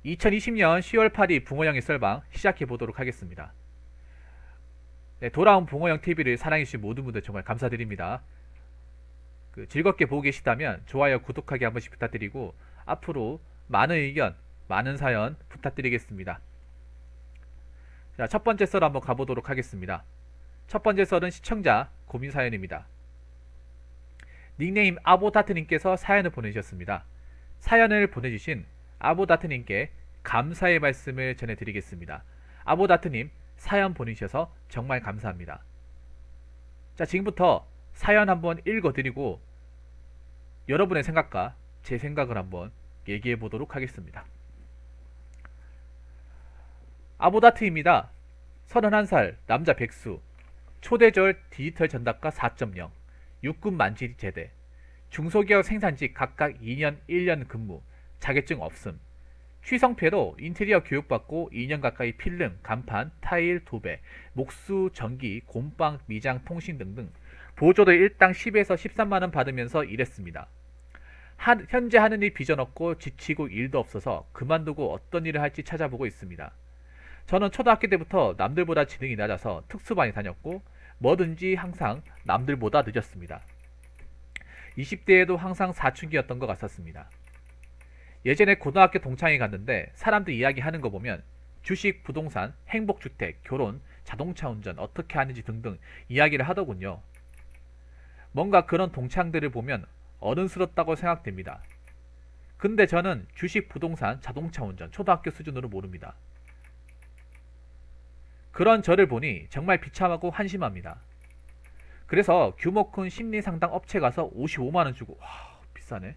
2020년 10월 8일 붕어형의 썰방 시작해 보도록 하겠습니다. 네, 돌아온 붕어형 TV를 사랑해주신 모든 분들 정말 감사드립니다. 즐겁게 보고 계시다면 좋아요, 구독하기 한 번씩 부탁드리고 앞으로 많은 의견, 많은 사연 부탁드리겠습니다. 자, 첫 번째 썰 한번 가보도록 하겠습니다. 첫 번째 썰은 시청자 고민 사연입니다. 닉네임 아보다트님께서 사연을 보내주셨습니다. 사연을 보내주신 아보다트님께 감사의 말씀을 전해드리겠습니다. 아보다트님, 사연 보내주셔서 정말 감사합니다. 자, 지금부터 사연 한번 읽어드리고 여러분의 생각과 제 생각을 한번 얘기해 보도록 하겠습니다. 아보다트입니다. 31살 남자 백수, 초대절 디지털 전담가 4.0, 육군 만지 제대, 중소기업 생산직 각각 2년 1년 근무, 자격증 없음, 취성패로 인테리어 교육받고 2년 가까이 필름, 간판, 타일, 도배, 목수, 전기, 곰빵, 미장, 통신 등등 보조도 일당 10에서 13만원 받으면서 일했습니다. 현재 하는 일 비전 없고 지치고 일도 없어서 그만두고 어떤 일을 할지 찾아보고 있습니다. 저는 초등학교 때부터 남들보다 지능이 낮아서 특수반에 다녔고 뭐든지 항상 남들보다 늦었습니다. 20대에도 항상 사춘기였던 것 같았습니다. 예전에 고등학교 동창회 갔는데 사람들 이야기하는 거 보면 주식, 부동산, 행복주택, 결혼, 자동차 운전 어떻게 하는지 등등 이야기를 하더군요. 뭔가 그런 동창들을 보면 어른스럽다고 생각됩니다. 근데 저는 주식, 부동산, 자동차 운전 초등학교 수준으로 모릅니다. 그런 저를 보니 정말 비참하고 한심합니다. 그래서 규모 큰 심리상담 업체 가서 55만원 주고, 와, 비싸네.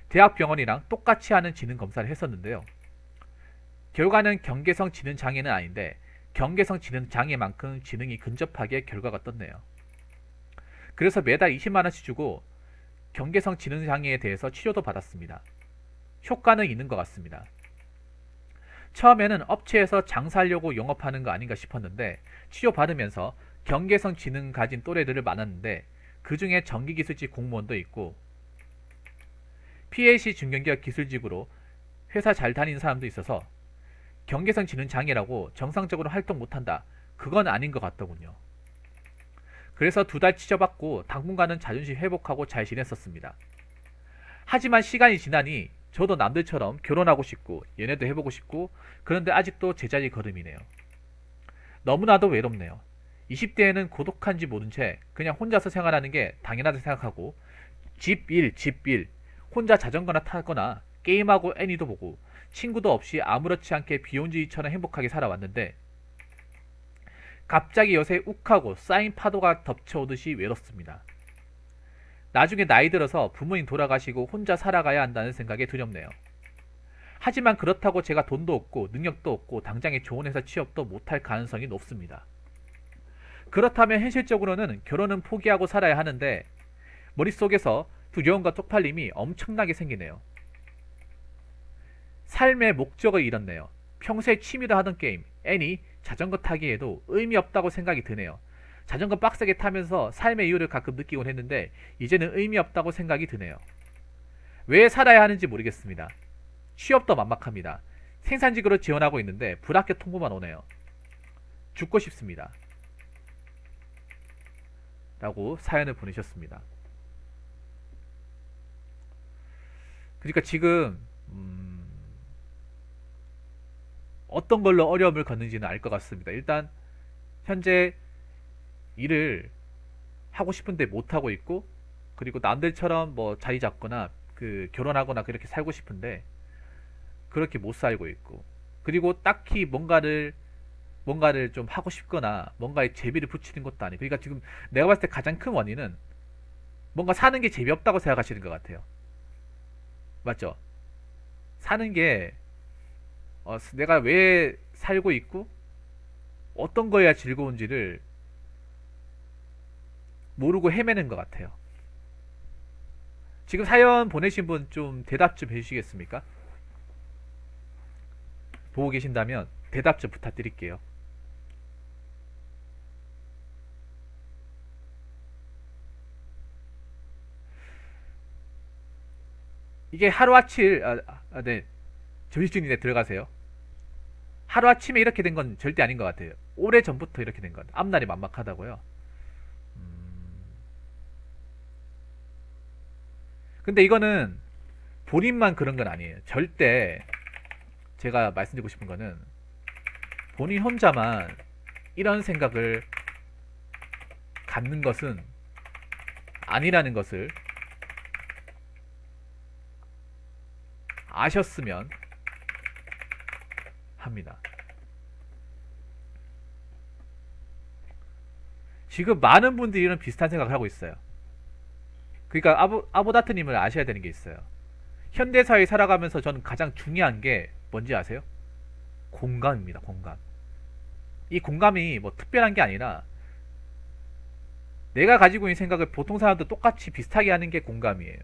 대학병원이랑 똑같이 하는 지능 검사를 했었는데요. 결과는 경계성 지능 장애는 아닌데 경계성 지능 장애만큼 지능이 근접하게 결과가 떴네요. 그래서 매달 20만원씩 주고 경계성 지능 장애에 대해서 치료도 받았습니다. 효과는 있는 것 같습니다. 처음에는 업체에서 장사하려고 영업하는 거 아닌가 싶었는데 치료받으면서 경계성 지능 가진 또래들을 만났는데 그 중에 전기기술직 공무원도 있고 PLC 중견기업 기술직으로 회사 잘 다니는 사람도 있어서 경계성 지능 장애라고 정상적으로 활동 못한다. 그건 아닌 것 같더군요. 그래서 2달 치료받고 당분간은 자존심 회복하고 잘 지냈었습니다. 하지만 시간이 지나니 저도 남들처럼 결혼하고 싶고 연애도 해보고 싶고 그런데 아직도 제자리 걸음이네요. 너무나도 외롭네요. 20대에는 고독한지 모른 채 그냥 혼자서 생활하는 게 당연하다 생각하고 집 일, 혼자 자전거나 타거나 게임하고 애니도 보고 친구도 없이 아무렇지 않게 비혼주의처럼 행복하게 살아왔는데 갑자기 요새 욱하고 쌓인 파도가 덮쳐오듯이 외롭습니다. 나중에 나이 들어서 부모님 돌아가시고 혼자 살아가야 한다는 생각에 두렵네요. 하지만 그렇다고 제가 돈도 없고 능력도 없고 당장에 좋은 회사 취업도 못할 가능성이 높습니다. 그렇다면 현실적으로는 결혼은 포기하고 살아야 하는데 머릿속에서 두려움과 쪽팔림이 엄청나게 생기네요. 삶의 목적을 잃었네요. 평소에 취미로 하던 게임, 애니, 자전거 타기에도 의미 없다고 생각이 드네요. 자전거 빡세게 타면서 삶의 이유를 가끔 느끼곤 했는데 이제는 의미 없다고 생각이 드네요. 왜 살아야 하는지 모르겠습니다. 취업도 막막합니다. 생산직으로 지원하고 있는데 불합격 통보만 오네요. 죽고 싶습니다. 라고 사연을 보내셨습니다. 그러니까 지금 어떤 걸로 어려움을 겪는지는 알 것 같습니다. 일단 현재 일을 하고 싶은데 못하고 있고 그리고 남들처럼 뭐 자리 잡거나 결혼하거나 그렇게 살고 싶은데 그렇게 못 살고 있고 그리고 딱히 뭔가를 좀 하고 싶거나 뭔가에 재미를 붙이는 것도 아니고 그러니까 지금 내가 봤을 때 가장 큰 원인은 뭔가 사는 게 재미없다고 생각하시는 것 같아요. 맞죠? 사는 게 내가 왜 살고 있고 어떤 거야 즐거운지를 모르고 헤매는 것 같아요. 지금 사연 보내신 분 좀 대답 좀 해주시겠습니까? 보고 계신다면 대답 좀 부탁드릴게요. 이게 하루아칠 네. 조실주의에 들어가세요. 하루아침에 이렇게 된 건 절대 아닌 것 같아요. 오래 전부터 이렇게 된 건. 앞날이 막막하다고요. 근데 이거는 본인만 그런 건 아니에요. 절대 제가 말씀드리고 싶은 거는 본인 혼자만 이런 생각을 갖는 것은 아니라는 것을 아셨으면 합니다. 지금 많은 분들이 이런 비슷한 생각을 하고 있어요. 그러니까 아보다트님을 아셔야 되는 게 있어요. 현대사회 살아가면서 저는 가장 중요한 게 뭔지 아세요? 공감입니다. 공감. 이 공감이 뭐 특별한 게 아니라 내가 가지고 있는 생각을 보통 사람도 똑같이 비슷하게 하는 게 공감이에요.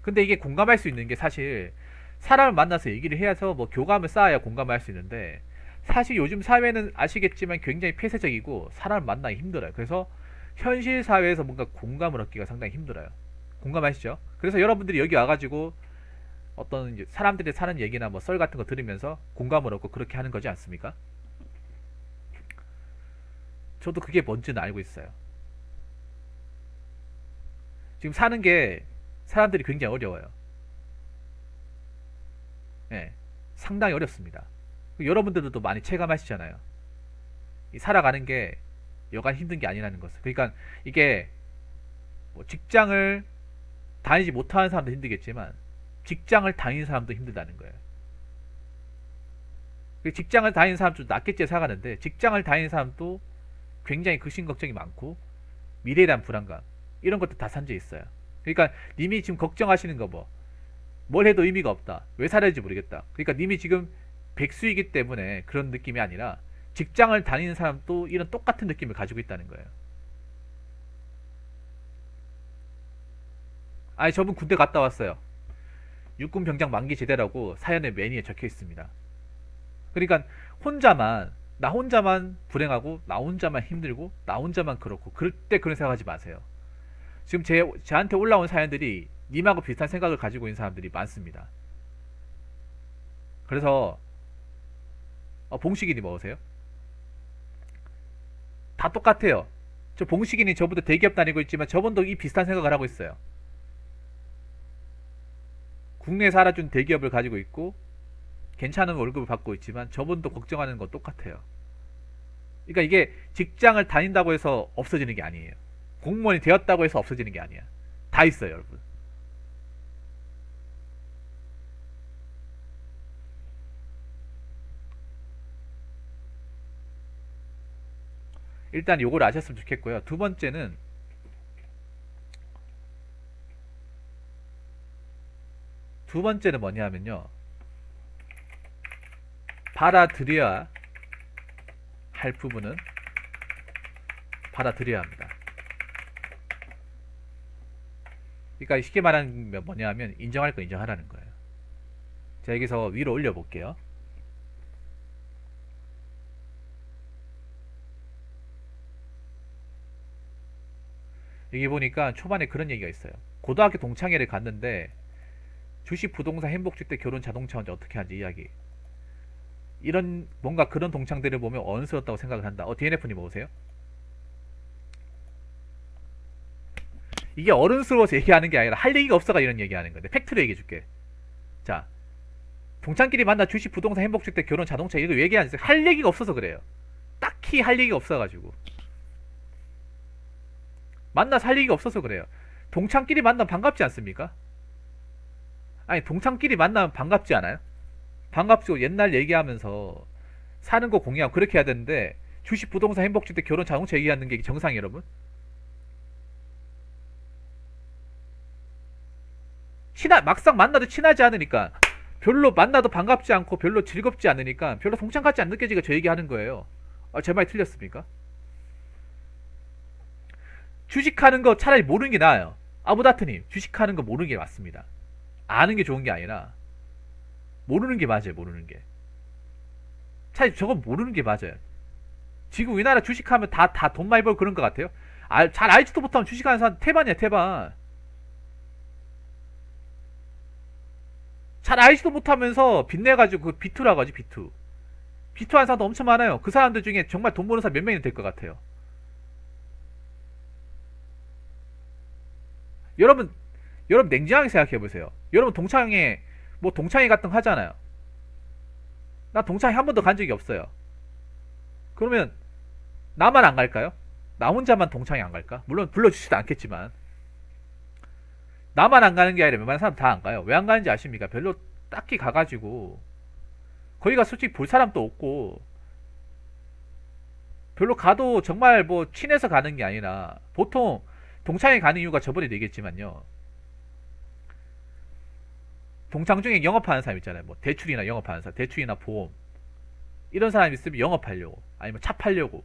근데 이게 공감할 수 있는 게 사실 사람을 만나서 얘기를 해서 뭐 교감을 쌓아야 공감을 할 수 있는데 사실 요즘 사회는 아시겠지만 굉장히 폐쇄적이고 사람을 만나기 힘들어요. 그래서 현실 사회에서 뭔가 공감을 얻기가 상당히 힘들어요. 공감하시죠? 그래서 여러분들이 여기 와가지고 어떤 사람들이 사는 얘기나 뭐 썰 같은 거 들으면서 공감을 얻고 그렇게 하는 거지 않습니까? 저도 그게 뭔지는 알고 있어요. 지금 사는 게 사람들이 굉장히 어려워요. 예, 상당히 어렵습니다. 여러분들도 많이 체감하시잖아요. 이 살아가는 게 여간 힘든 게 아니라는 것을. 그러니까 이게 뭐 직장을 다니지 못하는 사람도 힘들겠지만 직장을 다니는 사람도 힘들다는 거예요. 직장을 다니는 사람도 낫겠지 생각하는데 직장을 다니는 사람도 굉장히 근심 걱정이 많고 미래에 대한 불안감 이런 것도 다 산재 있어요. 그러니까 님이 지금 걱정하시는 거 뭘 해도 의미가 없다. 왜 살아야 할지 모르겠다. 그러니까 님이 지금 백수이기 때문에 그런 느낌이 아니라 직장을 다니는 사람도 이런 똑같은 느낌을 가지고 있다는 거예요. 아니 저분 군대 갔다 왔어요. 육군 병장 만기 제대라고 사연의 매니에 적혀 있습니다. 그러니까 나 혼자만 불행하고 나 혼자만 힘들고 나 혼자만 그렇고 그럴 때 그런 생각하지 마세요. 지금 저한테 올라온 사연들이 님하고 비슷한 생각을 가지고 있는 사람들이 많습니다. 그래서 봉식이님 어서세요. 다 똑같아요. 저 봉식이님 저보다 대기업 다니고 있지만 저분도 이 비슷한 생각을 하고 있어요. 국내에서 알아준 대기업을 가지고 있고 괜찮은 월급을 받고 있지만 저분도 걱정하는 건 똑같아요. 그러니까 이게 직장을 다닌다고 해서 없어지는 게 아니에요. 공무원이 되었다고 해서 없어지는 게 아니야. 다 있어요, 여러분. 일단 요걸 아셨으면 좋겠고요. 두 번째는 뭐냐면요. 받아들여야 할 부분은 받아들여야 합니다. 그러니까 쉽게 말하면 뭐냐면 인정할 거 인정하라는 거예요. 자, 여기서 위로 올려볼게요. 여기 보니까 초반에 그런 얘기가 있어요. 고등학교 동창회를 갔는데 주식 부동산 행복주택 결혼 자동차 혼자 어떻게 하는지 이야기. 이런 뭔가 그런 동창들을 보면 어른스럽다고 생각을 한다. DNF님 오세요? 이게 어른스러워서 얘기하는 게 아니라 할 얘기가 없어가 이런 얘기하는 건데 팩트로 얘기해 줄게. 자, 동창끼리 만나 주식 부동산 행복주택 결혼 자동차 이거 얘기하는 할 얘기가 없어서 그래요. 딱히 할 얘기가 없어가지고 만나서 할 얘기가 없어서 그래요. 동창끼리 만나면 반갑지 않습니까? 아니 동창끼리 만나면 반갑지 않아요? 반갑죠. 옛날 얘기하면서 사는 거 공유하고 그렇게 해야 되는데 주식 부동산 행복주택 결혼 자동차 얘기하는 게 정상이에요, 여러분? 막상 만나도 친하지 않으니까 별로 만나도 반갑지 않고 별로 즐겁지 않으니까 별로 동창 같지 않 느껴지가 저 얘기하는 거예요. 제 말이 틀렸습니까? 주식하는 거 차라리 모르는 게 나아요. 아부다트님 주식하는 거 모르는 게 맞습니다. 아는 게 좋은 게 아니라 모르는 게 맞아요. 모르는 게 차라리 저건 모르는 게 맞아요. 지금 우리나라 주식하면 다 돈 많이 벌고 그런 것 같아요. 잘 알지도 못하면 주식하는 사람 태반이야 태반. 잘 잘 알지도 못하면서 빚내가지고 그 비투라고 하지, 비투. 비투 하는 사람도 엄청 많아요. 그 사람들 중에 정말 돈 버는 사람 몇 명이 될 것 같아요. 여러분, 여러분 냉정하게 생각해 보세요. 여러분 동창회 뭐 동창회 같은 거 하잖아요. 나 동창회 한 번도 간 적이 없어요. 그러면 나만 안 갈까요? 나 혼자만 동창회 안 갈까? 물론 불러주지도 않겠지만 나만 안 가는 게 아니라 웬만한 사람 다 안 가요. 왜 안 가는지 아십니까? 별로 딱히 가가지고 거기가 솔직히 볼 사람도 없고 별로 가도 정말 뭐 친해서 가는 게 아니라 보통 동창회 가는 이유가 저번에도 얘기했지만요. 동창 중에 영업하는 사람 있잖아요. 뭐 대출이나 영업하는 사람, 대출이나 보험 이런 사람 있으면 영업하려고 아니면 차 팔려고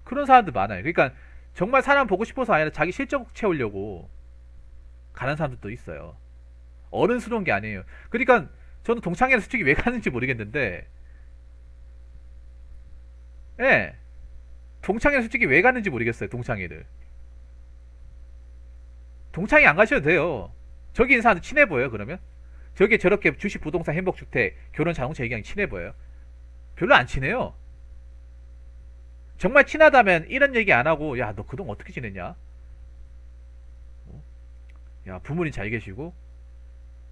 그런 사람들 많아요. 그러니까 정말 사람 보고 싶어서 아니라 자기 실적 채우려고 가는 사람들도 있어요. 어른스러운 게 아니에요. 그러니까 저는 동창회를 솔직히 왜 가는지 모르겠는데, 예, 동창회를 솔직히 왜 가는지 모르겠어요. 동창회를. 동창회 안 가셔도 돼요. 저기 있는 사람들 친해 보여요. 그러면 저게 저렇게 주식, 부동산, 행복주택, 결혼, 자동차 얘기하는 친해 보여요. 별로 안 친해요. 정말 친하다면 이런 얘기 안 하고, 야, 너 그동안 어떻게 지냈냐? 어? 야, 부모님 잘 계시고,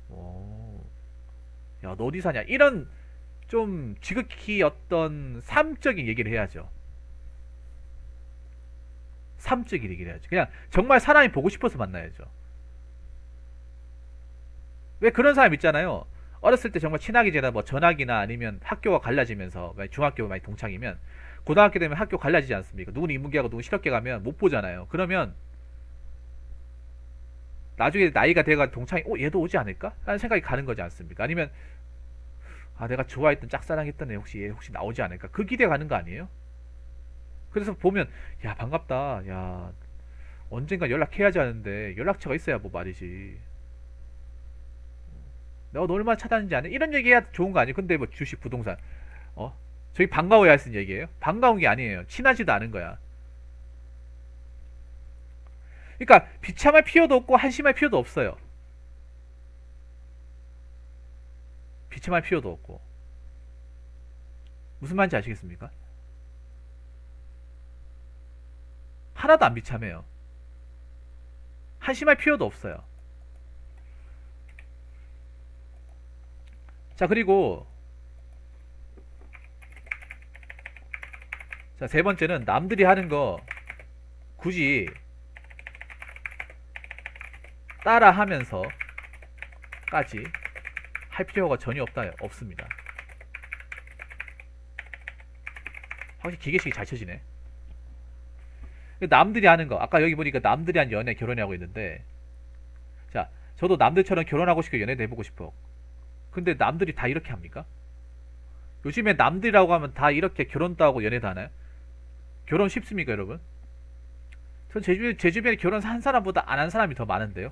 어, 야, 너 어디 사냐? 이런 좀 지극히 어떤 삶적인 얘기를 해야죠. 삶적인 얘기를 해야죠. 그냥 정말 사람이 보고 싶어서 만나야죠. 왜 그런 사람 있잖아요. 어렸을 때 정말 친하게 지내다 뭐 전학이나 아니면 학교가 갈라지면서 중학교 많이 동창이면 고등학교 되면 학교 갈라지지 않습니까? 누구는 인문계하고 누구는 실업계 가면 못 보잖아요. 그러면 나중에 나이가 돼가 동창이 얘도 오지 않을까? 라는 생각이 가는 거지 않습니까? 아니면 내가 좋아했던 짝사랑했던 애 혹시 얘 혹시 나오지 않을까? 그 기대 가는 거 아니에요? 그래서 보면 야 반갑다. 야 언젠가 연락해야지 하는데 연락처가 있어야 뭐 말이지. 내가 너 얼마나 찾았는지 아냐? 이런 얘기해야 좋은 거 아니에요? 근데 뭐 주식, 부동산 어? 저기 반가워야 할 수 있는 얘기예요? 반가운 게 아니에요. 친하지도 않은 거야. 그러니까 비참할 필요도 없고 한심할 필요도 없어요. 비참할 필요도 없고 무슨 말인지 아시겠습니까? 하나도 안 비참해요. 한심할 필요도 없어요. 자 그리고 자 세 번째는 남들이 하는 거 굳이 따라 하면서까지 할 필요가 전혀 없습니다. 확실히 기계식이 잘 쳐지네. 남들이 하는 거 아까 여기 보니까 남들이 한 연애 결혼하고 있는데 자 저도 남들처럼 결혼하고 싶고 연애도 해보고 싶어. 근데 남들이 다 이렇게 합니까? 요즘에 남들이라고 하면 다 이렇게 결혼도 하고 연애도 하나요? 결혼 쉽습니까 여러분? 전 제 주변에 결혼 한 사람보다 안 한 사람이 더 많은데요.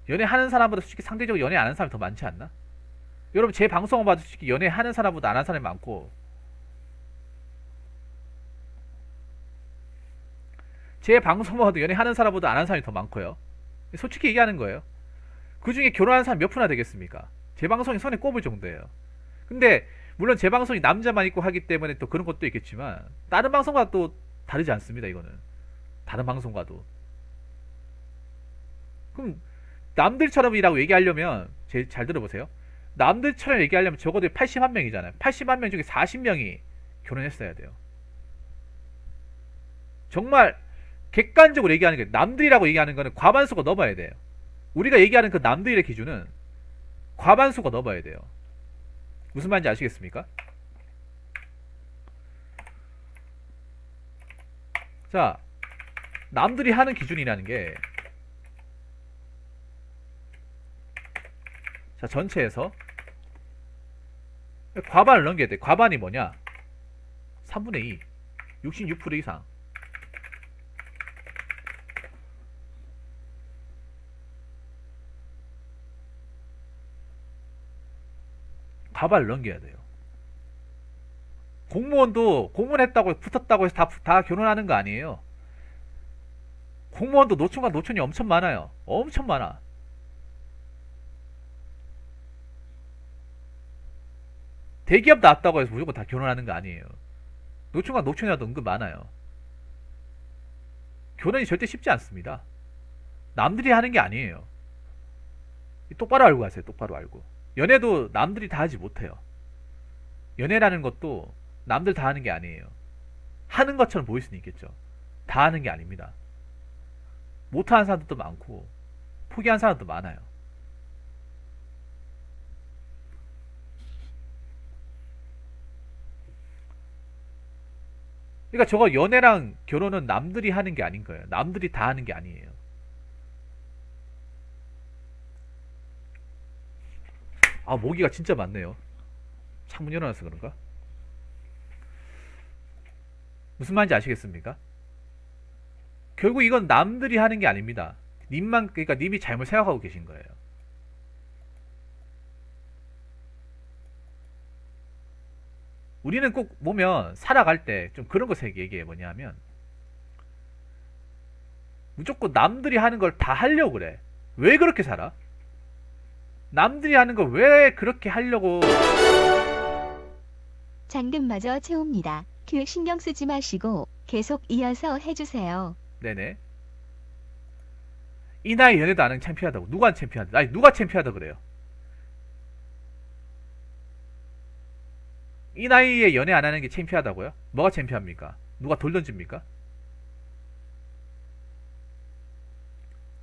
연애하는 사람보다 솔직히 상대적으로 연애 안 하는 사람이 더 많지 않나? 여러분 제 방송을 봐도 솔직히 연애하는 사람보다 안 하는 사람이 많고 제 방송을 봐도 연애하는 사람보다 안 하는 사람이 더 많고요. 솔직히 얘기하는 거예요. 그 중에 결혼하는 사람 몇 푼이나 되겠습니까? 제 방송이 손에 꼽을 정도예요. 근데 물론 제 방송이 남자만 있고 하기 때문에 또 그런 것도 있겠지만 다른 방송과 또 다르지 않습니다. 이거는 다른 방송과도 그럼 남들처럼이라고 얘기하려면 잘 들어보세요. 남들처럼 얘기하려면 적어도 80만 명이잖아요. 80만 명 중에 40명이 결혼했어야 돼요. 정말 객관적으로 얘기하는 게 남들이라고 얘기하는 거는 과반수가 넘어야 돼요. 우리가 얘기하는 그 남들의 기준은 과반수가 넘어야 돼요. 무슨 말인지 아시겠습니까? 자, 남들이 하는 기준이라는 게 자, 전체에서 과반을 넘겨야 돼. 과반이 뭐냐? 3분의 2. 66% 이상. 과반을 넘겨야 돼요. 공무원도 공무원 했다고 붙었다고 해서 다 결혼하는 거 아니에요. 공무원도 노총과 노천이 엄청 많아요. 엄청 많아. 대기업 나왔다고 해서 무조건 다 결혼하는 거 아니에요. 노총과 노천이라도 은근 많아요. 결혼이 절대 쉽지 않습니다. 남들이 하는 게 아니에요. 똑바로 알고 가세요. 똑바로 알고. 연애도 남들이 다 하지 못해요. 연애라는 것도 남들 다 하는 게 아니에요. 하는 것처럼 보일 수는 있겠죠. 다 하는 게 아닙니다. 못하는 사람들도 많고 포기한 사람도 많아요. 그러니까 저거 연애랑 결혼은 남들이 하는 게 아닌 거예요. 남들이 다 하는 게 아니에요. 아, 모기가 진짜 많네요. 창문 열어놔서 그런가? 무슨 말인지 아시겠습니까? 결국 이건 남들이 하는 게 아닙니다. 님만, 그러니까 님이 잘못 생각하고 계신 거예요. 우리는 꼭 보면 살아갈 때 좀 그런 거 얘기해. 뭐냐면 무조건 남들이 하는 걸 다 하려고 그래. 왜 그렇게 살아? 남들이 하는 걸 왜 그렇게 하려고. 잔금마저 채웁니다. 그 신경 쓰지 마시고 계속 이어서 해주세요. 네네. 이 나이 연애도 안 하는 게 창피하다고. 누가 창피하다? 아니, 누가 창피하다 그래요? 이 나이에 연애 안 하는 게 창피하다고요? 뭐가 창피합니까? 누가 돌 던집니까?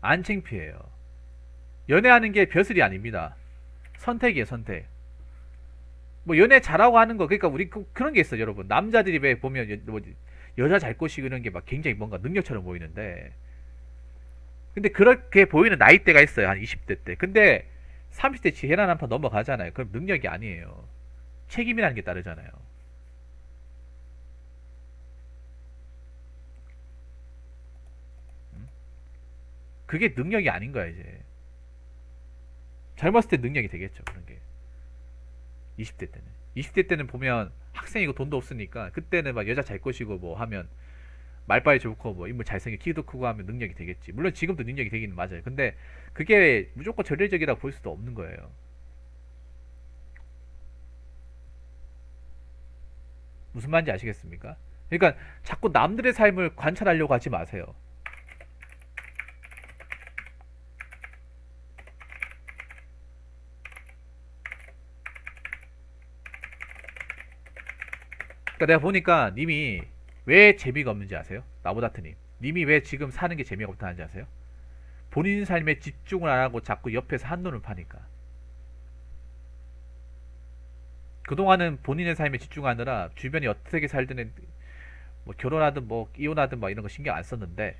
안 창피해요. 연애하는 게 벼슬이 아닙니다. 선택이에요, 선택. 뭐 연애 잘하고 하는 거, 그러니까 우리 그런 게 있어요, 여러분. 남자들이 왜 보면 뭐 여자 잘 꼬시고 이런 게 막 굉장히 뭔가 능력처럼 보이는데, 근데 그렇게 보이는 나이대가 있어요, 한 20대 때. 근데 30대 지혜란 한판 넘어가잖아요. 그럼 능력이 아니에요. 책임이라는 게 따르잖아요. 그게 능력이 아닌 거야, 이제. 젊었을 때 능력이 되겠죠, 그런 게. 20대 때는. 20대 때는 보면 학생이고 돈도 없으니까 그때는 막 여자 잘 꼬시고 뭐 하면 말빨이 좋고 뭐 인물 잘생겨 키도 크고 하면 능력이 되겠지. 물론 지금도 능력이 되기는 맞아요. 근데 그게 무조건 절대적이라고 볼 수도 없는 거예요. 무슨 말인지 아시겠습니까? 그러니까 자꾸 남들의 삶을 관찰하려고 하지 마세요. 그러니까 내가 보니까 님이 왜 재미가 없는지 아세요? 나보다트님. 님이 왜 지금 사는 게 재미가 없다는지 아세요? 본인 삶에 집중을 안 하고 자꾸 옆에서 한눈을 파니까. 그동안은 본인의 삶에 집중하느라 주변이 어떻게 살든 뭐 결혼하든 뭐 이혼하든 뭐 이런 거 신경 안 썼는데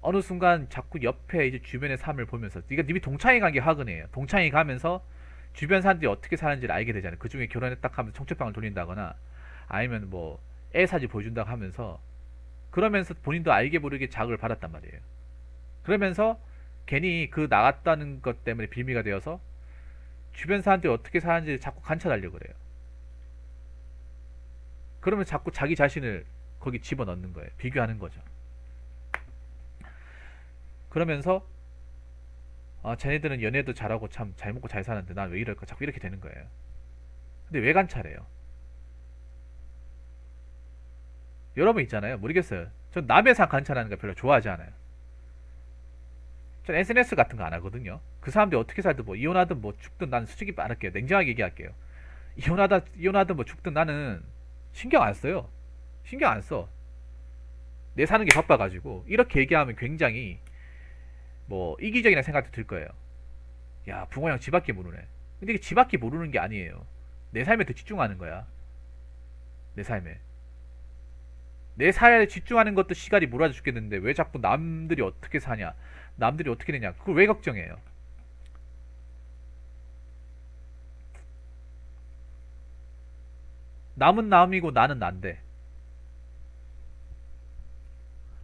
어느 순간 자꾸 옆에 이제 주변의 삶을 보면서 네가 님이 동창회 간 게 화근이에요. 동창회 가면서 주변 사람들이 어떻게 사는지를 알게 되잖아요. 그 중에 결혼했다 하면 청첩장을 돌린다거나 아니면 뭐 애 사진 보여준다고 하면서 그러면서 본인도 알게 모르게 자극을 받았단 말이에요. 그러면서 괜히 그 나갔다는 것 때문에 빌미가 되어서 주변 사람들이 어떻게 사는지 자꾸 관찰하려고 그래요. 그러면 자꾸 자기 자신을 거기 집어넣는 거예요. 비교하는 거죠. 그러면서 아, 쟤네들은 연애도 잘하고 참 잘 먹고 잘 사는데 난 왜 이럴까? 자꾸 이렇게 되는 거예요. 근데 왜 관찰해요? 여러분 있잖아요. 모르겠어요. 전 남의 삶 관찰하는 거 별로 좋아하지 않아요. 전 SNS 같은 거 안 하거든요. 그 사람들이 어떻게 살든 뭐 이혼하든 뭐 죽든 나는 솔직히 말할게요. 냉정하게 얘기할게요. 이혼하든 뭐 죽든 나는 신경 안 써요. 신경 안 써. 내 사는 게 바빠가지고 이렇게 얘기하면 굉장히 뭐 이기적이나 생각도 들 거예요. 야, 붕어 형 지밖에 모르네. 근데 이게 지밖에 모르는 게 아니에요. 내 삶에 더 집중하는 거야. 내 삶에. 내 삶에 집중하는 것도 시간이 몰아져 죽겠는데 왜 자꾸 남들이 어떻게 사냐, 남들이 어떻게 되냐, 그걸 왜 걱정해요? 남은 남이고 나는 난데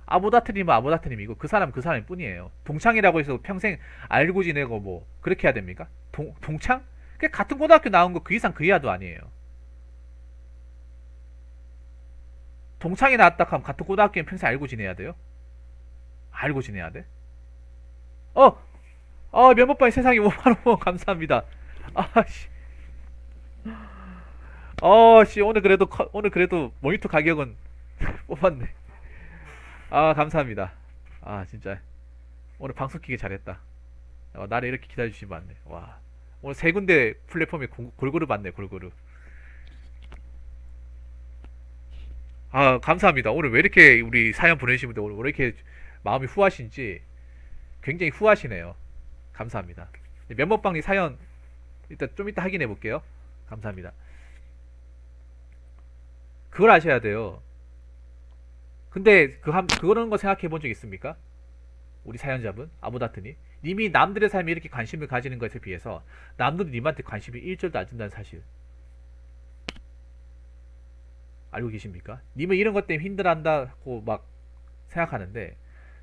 아보다트님은 아보다트님이고 그 사람은 그 사람일 뿐이에요. 동창이라고 해서 평생 알고 지내고 뭐 그렇게 해야 됩니까? 동창? 그 같은 고등학교 나온 거 그 이상 그 이하도 아니에요. 동창회 나왔다 하면 같은 고등학교는 평생 알고 지내야 돼요? 알고 지내야 돼? 어! 면목방이 세상에 5만원 감사합니다. 아씨. 씨, 오늘 그래도 모니터 가격은 뽑았네. 감사합니다. 진짜. 오늘 방송 키기 잘했다. 나를 이렇게 기다려주시면 안 돼. 와. 오늘 세 군데 플랫폼에 골고루 봤네, 골고루. 감사합니다. 오늘 왜 이렇게 우리 사연 보내주신 분들 오늘 왜 이렇게 마음이 후하신지 굉장히 후하시네요. 감사합니다. 면목방님 사연 일단 좀 이따 확인해 볼게요. 감사합니다. 그걸 아셔야 돼요. 근데 그런 거 생각해 본 적 있습니까? 우리 사연자분 아부다트님 님이 남들의 삶에 이렇게 관심을 가지는 것에 비해서 남들이 님한테 관심이 일절도 안 준다는 사실 알고 계십니까? 님은 이런 것 때문에 힘들어한다고 막 생각하는데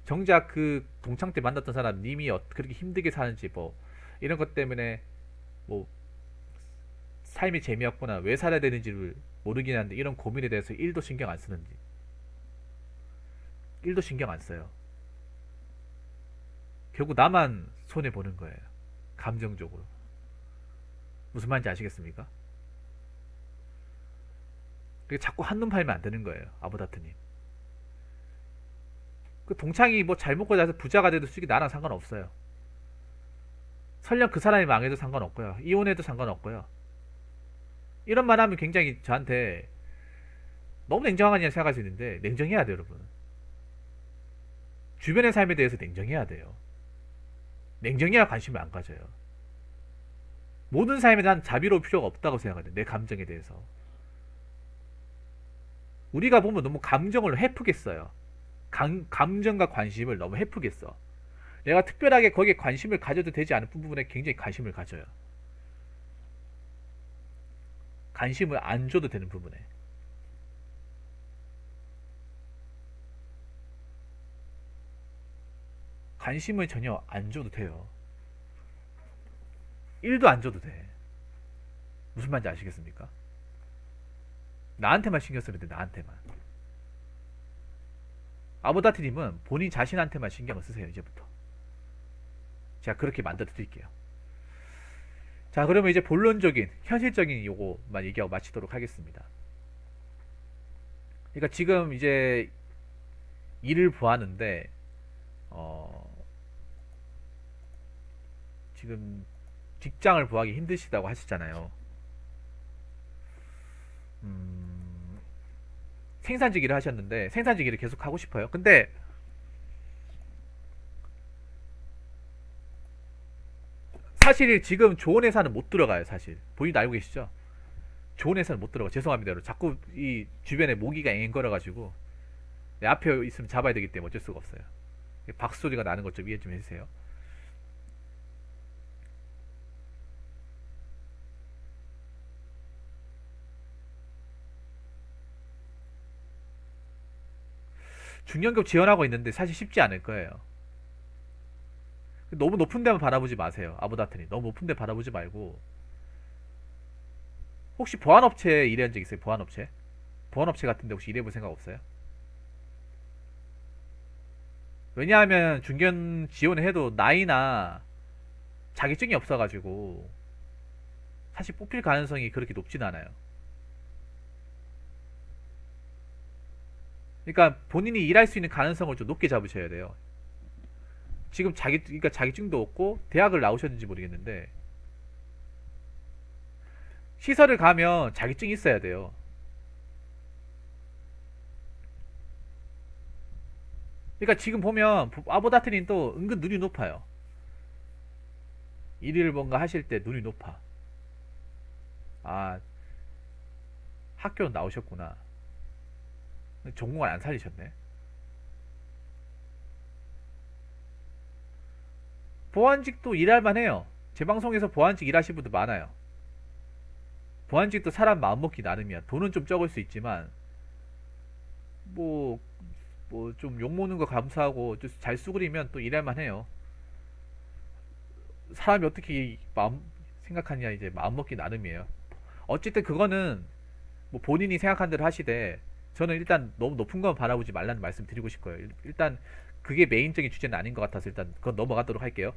정작 그 동창 때 만났던 사람 님이 그렇게 힘들게 사는지 뭐 이런 것 때문에 뭐 삶이 재미없거나 왜 살아야 되는지를 모르긴 하는데 이런 고민에 대해서 1도 신경 안 쓰는지 1도 신경 안 써요. 결국 나만 손해 보는 거예요. 감정적으로. 무슨 말인지 아시겠습니까? 그게 자꾸 한눈 팔면 안 되는 거예요. 아부다트님. 그 동창이 뭐 잘 먹고 자서 부자가 돼도 솔직히 나랑 상관없어요. 설령 그 사람이 망해도 상관없고요. 이혼해도 상관없고요. 이런 말 하면 굉장히 저한테 너무 냉정하냐 생각할 수 있는데 냉정해야 돼요, 여러분. 주변의 삶에 대해서 냉정해야 돼요. 냉정해야 관심을 안 가져요. 모든 삶에 난 자비로울 필요가 없다고 생각하거든요. 내 감정에 대해서. 우리가 보면 너무 감정을 헤프겠어요. 감정과 관심을 너무 헤프겠어. 내가 특별하게 거기에 관심을 가져도 되지 않은 부분에 굉장히 관심을 가져요. 관심을 안 줘도 되는 부분에. 관심을 전혀 안 줘도 돼요. 1도 안 줘도 돼. 무슨 말인지 아시겠습니까? 나한테만 신경 쓰면 돼, 나한테만. 아보다트님은 본인 자신한테만 신경을 쓰세요, 이제부터. 제가 그렇게 만들어 드릴게요. 자, 그러면 이제 본론적인, 현실적인 요거만 얘기하고 마치도록 하겠습니다. 그러니까 지금 이제 일을 보았는데, 지금 직장을 구하기 힘드시다고 하시잖아요. 생산직 일을 하셨는데 생산직 일을 계속 하고 싶어요. 근데 사실 지금 좋은 회사는 못 들어가요. 사실 본인도 알고 계시죠? 좋은 회사는 못 들어가. 죄송합니다. 여러분. 자꾸 이 주변에 모기가 앵앵거려가지고 내 앞에 있으면 잡아야 되기 때문에 어쩔 수가 없어요. 박소리가 나는 것 좀 이해 좀 해주세요. 중견급 지원하고 있는데 사실 쉽지 않을 거예요. 너무 높은 데만 바라보지 마세요. 아부다트니 너무 높은 데 바라보지 말고 혹시 보안업체 일한 적 있어요? 보안업체? 보안업체 같은데 혹시 일해볼 생각 없어요? 왜냐하면 중견 지원을 해도 나이나 자격증이 없어가지고 사실 뽑힐 가능성이 그렇게 높진 않아요. 그러니까 본인이 일할 수 있는 가능성을 좀 높게 잡으셔야 돼요. 지금 그러니까 자격증도 없고 대학을 나오셨는지 모르겠는데 시설을 가면 자격증이 있어야 돼요. 그러니까 지금 보면 아보다트님 또 은근 눈이 높아요. 일을 뭔가 하실 때 눈이 높아. 아, 학교 나오셨구나. 전공을 안 살리셨네. 보안직도 일할만 해요. 제 방송에서 보안직 일하시는 분들 많아요. 보안직도 사람 마음먹기 나름이야. 돈은 좀 적을 수 있지만 뭐 좀 욕먹는 거 감수하고 잘 수그리면 또 일할만 해요. 사람이 어떻게 마음 생각하냐 이제 마음먹기 나름이에요. 어쨌든 그거는 뭐 본인이 생각한 대로 하시되 저는 일단 너무 높은 건 바라보지 말라는 말씀 드리고 싶어요. 일단 그게 메인적인 주제는 아닌 것 같아서 일단 그건 넘어가도록 할게요.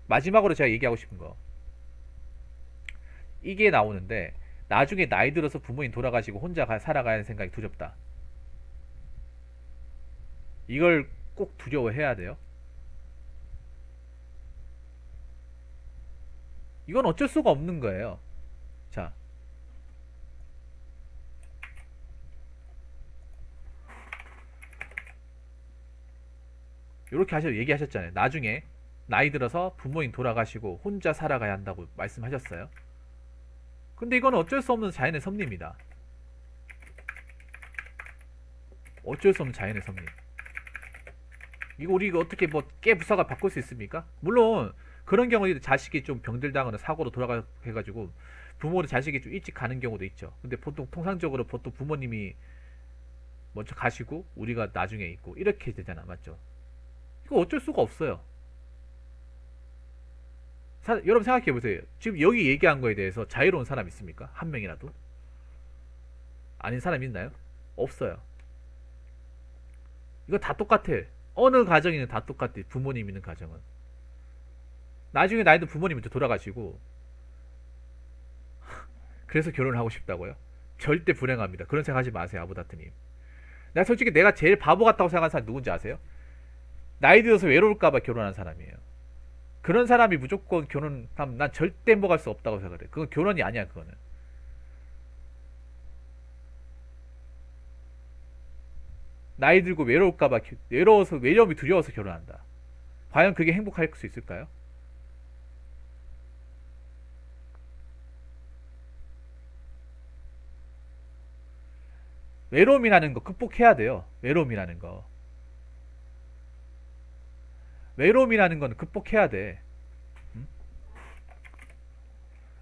마지막으로 제가 얘기하고 싶은 거, 이게 나오는데 나중에 나이 들어서 부모님 돌아가시고 혼자 살아가야 하는 생각이 두렵다. 이걸 꼭 두려워해야 돼요. 이건 어쩔 수가 없는 거예요. 자, 이렇게 얘기하셨잖아요. 나중에 나이 들어서 부모님 돌아가시고 혼자 살아가야 한다고 말씀하셨어요. 근데 이건 어쩔 수 없는 자연의 섭리입니다. 어쩔 수 없는 자연의 섭리. 이거 우리가 어떻게 뭐 깨부사가 바꿀 수 있습니까? 물론 그런 경우에 자식이 좀 병들다거나 사고로 돌아가해가지고 부모를 자식이 좀 일찍 가는 경우도 있죠. 근데 보통 통상적으로 보통 부모님이 먼저 가시고 우리가 나중에 있고 이렇게 되잖아, 맞죠? 이거 어쩔 수가 없어요. 여러분 생각해 보세요. 지금 여기 얘기한 거에 대해서 자유로운 사람 있습니까? 한 명이라도? 아닌 사람 있나요? 없어요. 이거 다 똑같아. 어느 가정이든 다 똑같아. 부모님 있는 가정은. 나중에 나이도 부모님 먼저 돌아가시고 그래서 결혼을 하고 싶다고요? 절대 불행합니다. 그런 생각하지 마세요, 아부다트님. 솔직히 내가 제일 바보 같다고 생각하는 사람 누군지 아세요? 나이 들어서 외로울까봐 결혼한 사람이에요. 그런 사람이 무조건 결혼하면 난 절대 행복할 수 없다고 생각해. 그건 결혼이 아니야, 그거는. 나이 들고 외로울까봐, 외로움이 두려워서 결혼한다. 과연 그게 행복할 수 있을까요? 외로움이라는 거 극복해야 돼요. 외로움이라는 거. 외로움이라는 건 극복해야 돼. 응?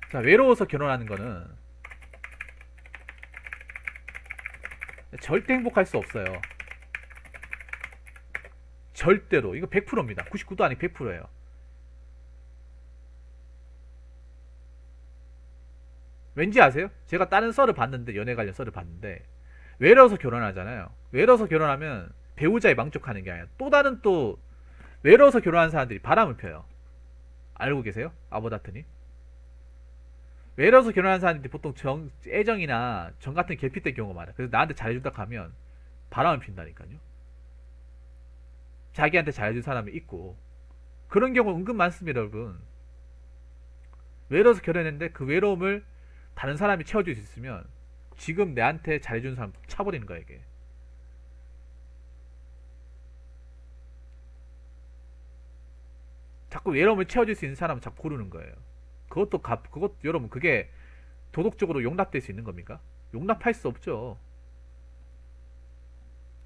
자, 외로워서 결혼하는 거는 절대 행복할 수 없어요. 절대로. 이거 100%입니다. 99도 아니 100%예요. 왠지 아세요? 제가 다른 썰을 봤는데, 연애 관련 썰을 봤는데, 외로워서 결혼하잖아요. 외로워서 결혼하면 배우자에 망족하는 게 아니라 또 다른 또 외로워서 결혼하는 사람들이 바람을 펴요. 알고 계세요? 아보다트님? 외로워서 결혼하는 사람들이 보통 애정이나 정 같은 결핍된 경우가 많아요. 그래서 나한테 잘해준다 하면 바람을 핀다니까요. 자기한테 잘해준 사람이 있고. 그런 경우 은근 많습니다, 여러분. 외로워서 결혼했는데 그 외로움을 다른 사람이 채워줄 수 있으면 지금 내한테 잘해준 사람 차버리는 거야, 이게. 자꾸 외로움을 채워줄 수 있는 사람을 자꾸 고르는 거예요. 그것도 여러분, 그게 도덕적으로 용납될 수 있는 겁니까? 용납할 수 없죠.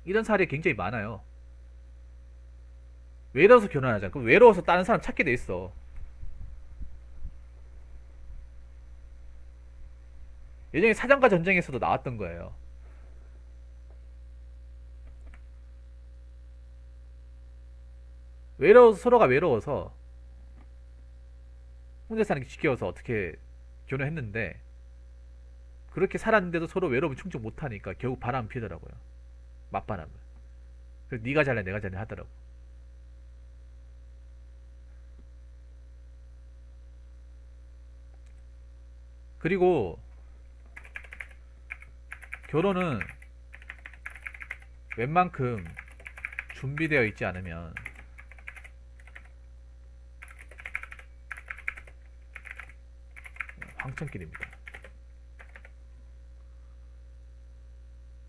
이런 사례 굉장히 많아요. 외로워서 결혼하잖아. 그럼 외로워서 다른 사람 찾게 돼 있어. 예전에 사장과 전쟁에서도 나왔던 거예요. 서로가 외로워서 혼자 사는 게 지겨워서 어떻게 결혼했는데, 그렇게 살았는데도 서로 외로움을 충족 못하니까 결국 바람 피더라고요. 맞바람을. 그래서 네가 잘래 내가 잘래 하더라고. 그리고 결혼은 웬만큼 준비되어 있지 않으면 황천길입니다.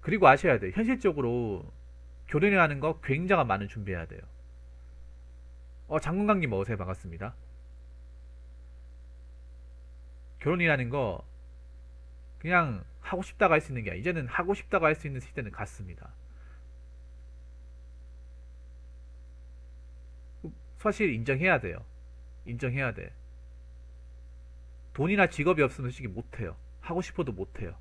그리고 아셔야 돼요. 현실적으로 결혼이라는 거 굉장한 많은 준비해야 돼요. 장군강님 어서오세요. 반갑습니다. 결혼이라는 거 그냥 하고 싶다고 할 수 있는 게 아니라 이제는 하고 싶다고 할 수 있는 시대는 갔습니다. 사실 인정해야 돼요. 인정해야 돼. 돈이나 직업이 없으면 솔직히 못해요. 하고 싶어도 못해요.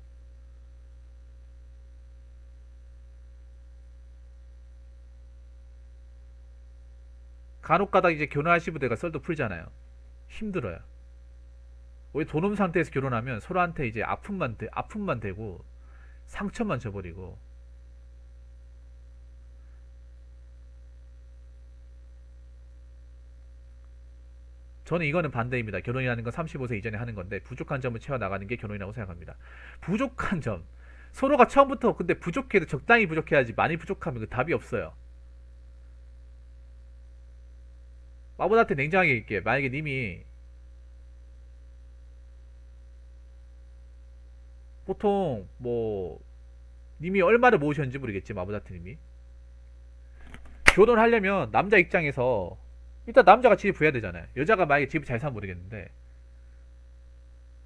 간혹가다 이제 결혼하신 분들과 썰도 풀잖아요. 힘들어요. 왜 돈 없는 상태에서 결혼하면 서로한테 이제 아픔만 되고 상처만 져버리고 저는 이거는 반대입니다. 결혼이라는 건 35세 이전에 하는 건데 부족한 점을 채워나가는 게 결혼이라고 생각합니다. 부족한 점. 서로가 처음부터 근데 부족해도 적당히 부족해야지 많이 부족하면 그 답이 없어요. 마보다한테 냉정하게 얘기할게. 만약에 님이 보통 뭐 님이 얼마를 모으셨는지 모르겠지 마보다트 님이 결혼하려면 남자 입장에서 일단 남자가 집을 부여야 되잖아요. 여자가 만약에 집을 잘 사면 모르겠는데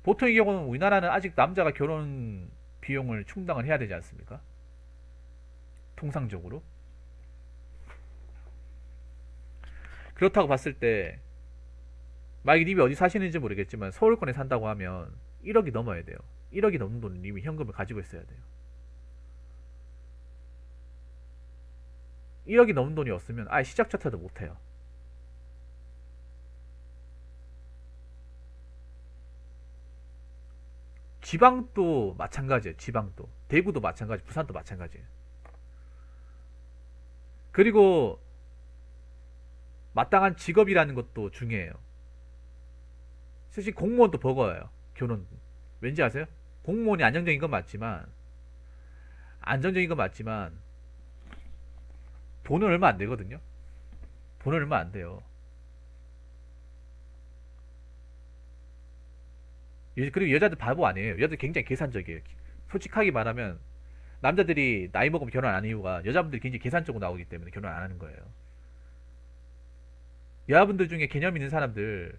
보통 이 경우는 우리나라는 아직 남자가 결혼 비용을 충당을 해야 되지 않습니까? 통상적으로. 그렇다고 봤을 때 만약에 님이 어디 사시는지 모르겠지만 서울권에 산다고 하면 1억이 넘어야 돼요. 1억이 넘는 돈은 님이 현금을 가지고 있어야 돼요. 1억이 넘는 돈이 없으면 아예 시작조차도 못해요. 지방도 마찬가지예요. 지방도. 대구도 마찬가지, 부산도 마찬가지예요. 그리고 마땅한 직업이라는 것도 중요해요. 사실 공무원도 버거워요. 결혼. 왠지 아세요? 공무원이 안정적인 건 맞지만 돈은 얼마 안 되거든요. 돈은 얼마 안 돼요. 그리고 여자들 바보 아니에요. 여자들 굉장히 계산적이에요. 솔직하게 말하면 남자들이 나이 먹으면 결혼 안 하는 이유가 여자분들이 굉장히 계산적으로 나오기 때문에 결혼 안 하는 거예요. 여자분들 중에 개념 있는 사람들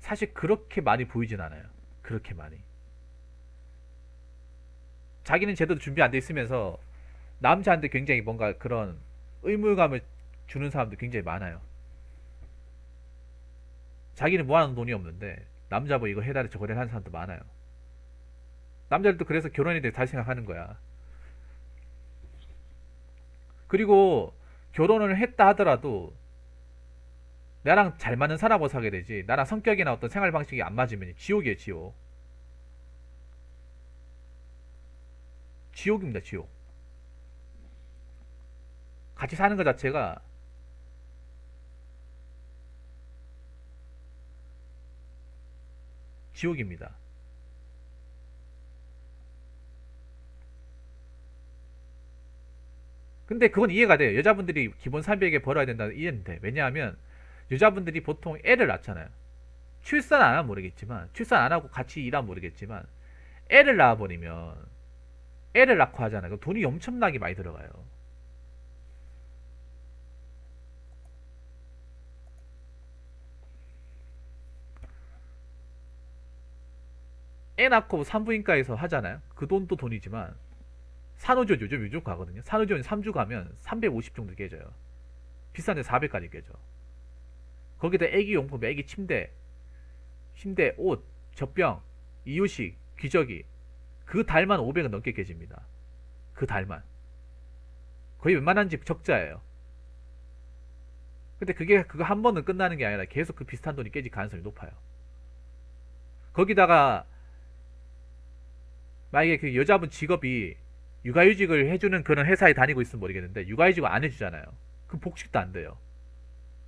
사실 그렇게 많이 보이진 않아요. 그렇게 많이. 자기는 제대로 준비 안 돼 있으면서 남자한테 굉장히 뭔가 그런 의무감을 주는 사람들 굉장히 많아요. 자기는 모아놓은 돈이 없는데 남자 뭐 이거 해달라 저거 해달라 하는 사람도 많아요. 남자들도 그래서 결혼에 대해 다시 생각하는 거야. 그리고 결혼을 했다 하더라도 나랑 잘 맞는 사람하고 사게 되지 나랑 성격이나 어떤 생활 방식이 안 맞으면 지옥이에요. 지옥. 지옥입니다. 지옥. 같이 사는 것 자체가 지옥입니다. 근데 그건 이해가 돼요. 여자분들이 기본 300에 벌어야 된다는 이해는 돼. 왜냐하면 여자분들이 보통 애를 낳잖아요. 출산 안 하면 모르겠지만 출산 안 하고 같이 일하면 모르겠지만 애를 낳아버리면 애를 낳고 하잖아요. 그럼 돈이 엄청나게 많이 들어가요. 애 낳고 산부인과에서 하잖아요. 그 돈도 돈이지만 산후조리 요즘 가거든요. 산후조리 3주 가면 350 정도 깨져요. 비싼데 400까지 깨져. 거기다 애기 용품, 애기 침대, 옷, 젖병, 이유식, 기저귀 그 달만 500은 넘게 깨집니다. 그 달만. 거의 웬만한 집 적자예요. 근데 그거 한 번은 끝나는 게 아니라 계속 그 비슷한 돈이 깨질 가능성이 높아요. 거기다가 만약에 그 여자분 직업이 육아휴직을 해주는 그런 회사에 다니고 있으면 모르겠는데 육아휴직을 안 해주잖아요. 그럼 복직도 안 돼요.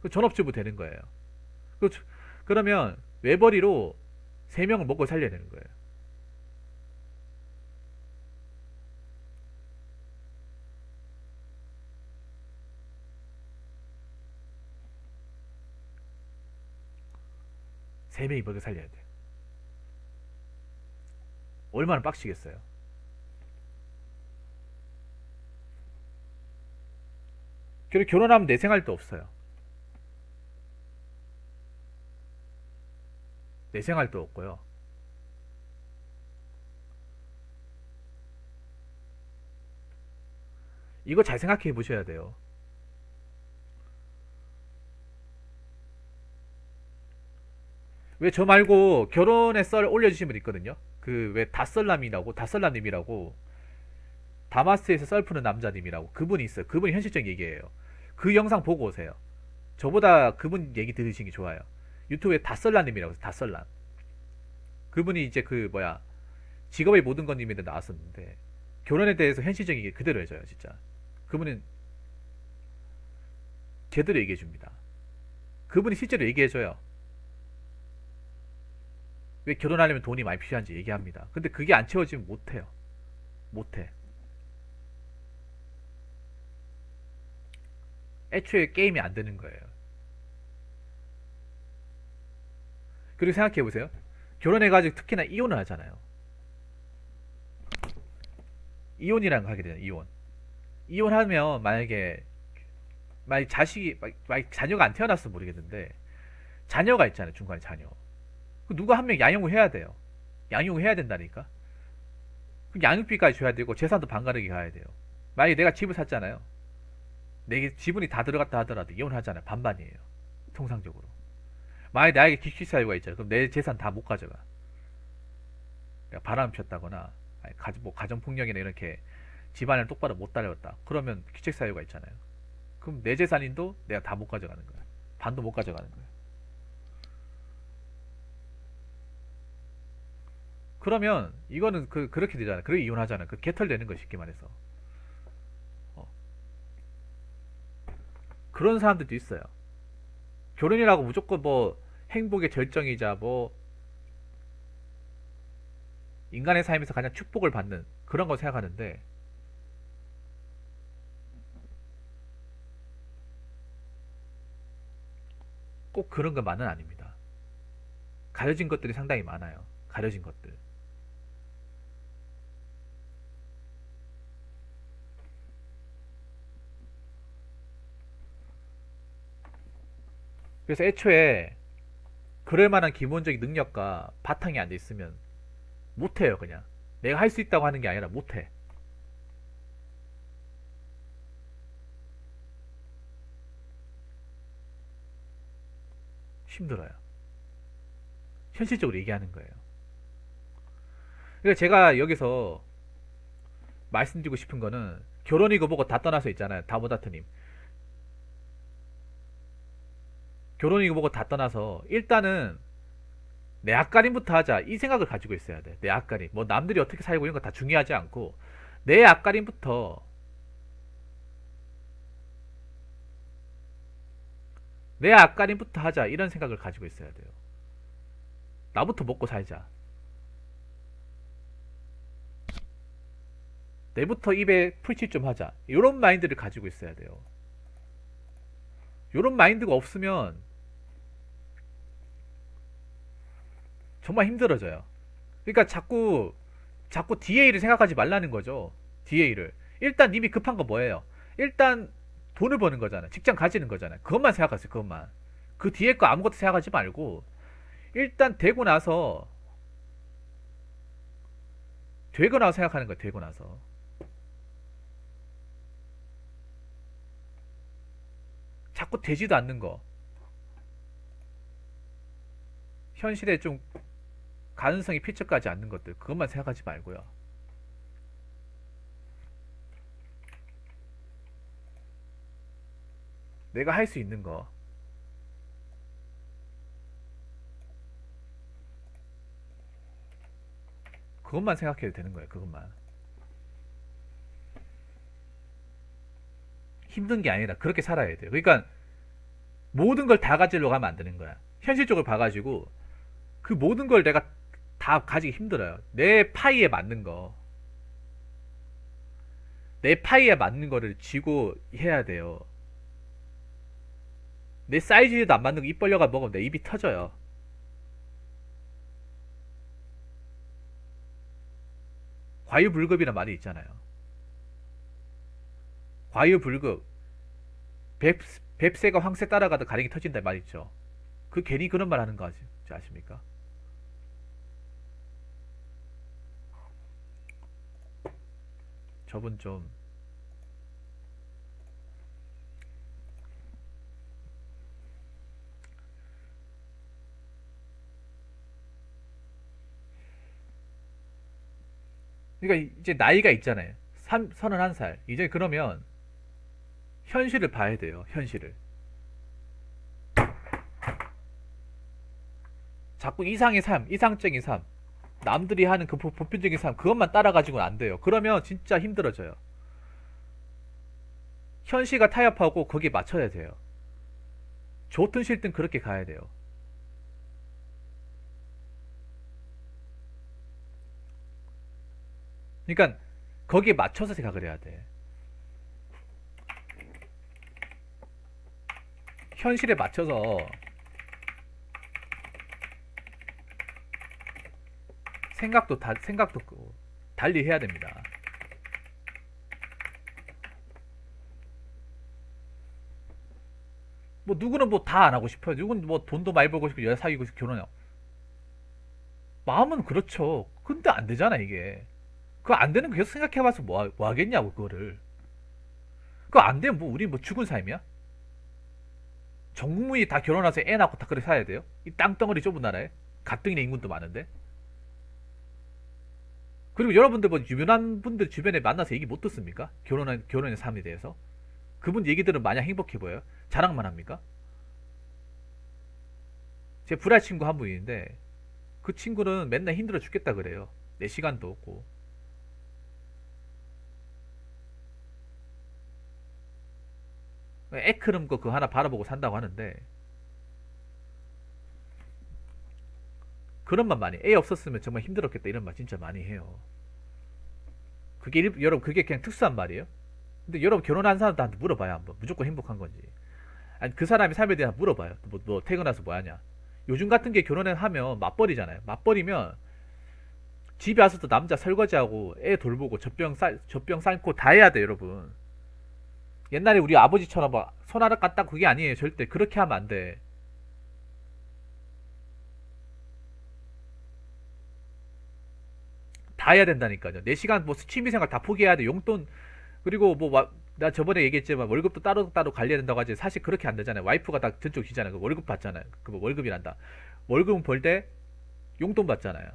그 전업주부 되는 거예요. 그러면 외벌이로 3명을 먹고 살려야 되는 거예요. 세 명이 먹여 살려야 돼. 얼마나 빡치겠어요. 그리고 결혼하면 내 생활도 없어요. 내 생활도 없고요. 이거 잘 생각해 보셔야 돼요. 왜 저 말고 결혼의 썰 올려주신 분 있거든요. 그 왜 다썰남님이라고 다마스에서 썰 푸는 남자님이라고 그분이 있어요. 그분이 현실적 얘기예요. 그 영상 보고 오세요. 저보다 그분 얘기 들으시는 게 좋아요. 유튜브에 다썰남님이라고 다썰남. 그분이 이제 그 뭐야 직업의 모든 것님인데 나왔었는데 결혼에 대해서 현실적인 얘기 그대로 해줘요 진짜. 그분은 제대로 얘기해 줍니다. 그분이 실제로 얘기해 줘요. 왜 결혼하려면 돈이 많이 필요한지 얘기합니다. 근데 그게 안 채워지면 못해요. 못해. 애초에 게임이 안 되는 거예요. 그리고 생각해 보세요. 결혼해가지고 특히나 이혼을 하잖아요. 이혼이라는 거 하게 되잖아요. 이혼. 이혼하면 만약 자식이 만약 자녀가 안 태어났으면 모르겠는데 자녀가 있잖아요. 중간에 자녀. 그 누가 한 명 양육을 해야 돼요. 양육을 해야 된다니까. 그럼 양육비까지 줘야 되고 재산도 반가르게 가야 돼요. 만약에 내가 집을 샀잖아요. 내 지분이 다 들어갔다 하더라도 이혼하잖아요. 반반이에요. 통상적으로. 만약에 나에게 기식 사유가 있잖아요. 그럼 내 재산 다 못 가져가. 내가 바람 폈다거나 뭐 가정폭력이나 이렇게 집안을 똑바로 못 다렸다. 그러면 기책 사유가 있잖아요. 그럼 내 재산인도 내가 다 못 가져가는 거야. 반도 못 가져가는 거야. 그러면 이거는 그렇게 되잖아요. 그렇게 이혼하잖아요. 그 개털되는 거 쉽게 말해서. 어. 그런 사람들도 있어요. 결혼이라고 무조건 뭐 행복의 절정이자 뭐 인간의 삶에서 가장 축복을 받는 그런 거 생각하는데 꼭 그런 것만은 아닙니다. 가려진 것들이 상당히 많아요. 가려진 것들. 그래서 애초에 그럴 만한 기본적인 능력과 바탕이 안 돼 있으면 못해요. 그냥 내가 할 수 있다고 하는 게 아니라 못해. 힘들어요. 현실적으로 얘기하는 거예요. 그러니까 제가 여기서 말씀드리고 싶은 거는 결혼이고 뭐고 다 떠나서 있잖아요. 다모다트님. 결혼이고 뭐고 다 떠나서 일단은 내 앞가림부터 하자 이 생각을 가지고 있어야 돼. 내 앞가림. 뭐 남들이 어떻게 살고 이런 거 다 중요하지 않고 내 앞가림부터 내 앞가림부터 하자 이런 생각을 가지고 있어야 돼요. 나부터 먹고 살자. 내부터 입에 풀칠 좀 하자. 이런 마인드를 가지고 있어야 돼요. 이런 마인드가 없으면 정말 힘들어져요. 그러니까 자꾸 DA를 생각하지 말라는 거죠. DA를. 일단 님이 급한 거 뭐예요? 일단 돈을 버는 거잖아요. 직장 가지는 거잖아요. 그것만 생각하세요. 그것만. 그 뒤에 거 아무것도 생각하지 말고 일단 되고 나서 생각하는 거예요. 되고 나서. 자꾸 되지도 않는 거. 현실에 좀 가능성이 필적하지 않는 것들. 그것만 생각하지 말고요. 내가 할 수 있는 거. 그것만 생각해도 되는 거예요. 그것만. 힘든 게 아니라 그렇게 살아야 돼요. 그러니까 모든 걸 다 가지려고 하면 안 되는 거야. 현실적으로 봐가지고 그 모든 걸 내가 다 가지기 힘들어요. 내 파이에 맞는 거. 내 파이에 맞는 거를 쥐고 해야 돼요. 내 사이즈에도 안 맞는 거 입 벌려가 먹으면 내 입이 터져요. 과유불급이란 말이 있잖아요. 과유불급. 뱁새가 황새 따라가도 가랭이 터진다 말 있죠. 그 괜히 그런 말 하는 거 아십니까? 저분 좀 그러니까 이제 나이가 있잖아요. 31살. 이제 그러면 현실을 봐야 돼요. 현실을. 자꾸 이상의 삶, 이상적인 삶, 남들이 하는 그 보편적인 삶, 그것만 따라가지고는 안 돼요. 그러면 진짜 힘들어져요. 현실과 타협하고 거기에 맞춰야 돼요. 좋든 싫든 그렇게 가야 돼요. 그러니까 거기에 맞춰서 생각을 해야 돼. 현실에 맞춰서 생각도 달리 해야 됩니다. 뭐 누구는 뭐 다 안 하고 싶어요. 누구는 뭐 돈도 많이 벌고 싶고 여자 사귀고 싶고 결혼하고. 마음은 그렇죠. 근데 안 되잖아 이게. 그거 안 되는 거 계속 생각해봐서 뭐 하겠냐고 그거를. 그거 안 되면 뭐 우리 뭐 죽은 삶이야? 전 국민이 다 결혼해서 애 낳고 다 그렇게 살아야 돼요? 이 땅덩어리 좁은 나라에 가뜩이나 인구도 많은데. 그리고 여러분들 뭐 유명한 분들 주변에 만나서 얘기 못 듣습니까? 결혼의 삶에 대해서. 그분 얘기들은 마냥 행복해 보여요? 자랑만 합니까? 제 불알 친구 한 분인데 그 친구는 맨날 힘들어 죽겠다 그래요. 내 시간도 없고. 애 크는 거 그거 하나 바라보고 산다고 하는데 그런 말 많이. 애 없었으면 정말 힘들었겠다 이런 말 진짜 많이 해요. 여러분 그게 그냥 특수한 말이에요. 근데 여러분 결혼한 사람들한테 물어봐요 한번. 무조건 행복한 건지. 아니 그 사람의 삶에 대해 물어봐요. 뭐 퇴근해서 뭐 하냐. 요즘 같은 게 결혼을 하면 맞벌이잖아요. 맞벌이면 집에 와서도 남자 설거지하고 애 돌보고 젖병 삶고 다 해야 돼 여러분. 옛날에 우리 아버지처럼 막 손아래 깠다 그게 아니에요. 절대 그렇게 하면 안 돼. 다 해야 된다니까요. 내 시간 뭐 취미생활 다 포기해야 돼. 용돈 그리고 뭐 나 저번에 얘기했지만 월급도 따로 따로 관리해야 된다고 하지. 사실 그렇게 안 되잖아요. 와이프가 다 전쪽 지잖아요. 그 월급 받잖아요. 그뭐 월급이란다. 월급은 벌 때 용돈 받잖아요.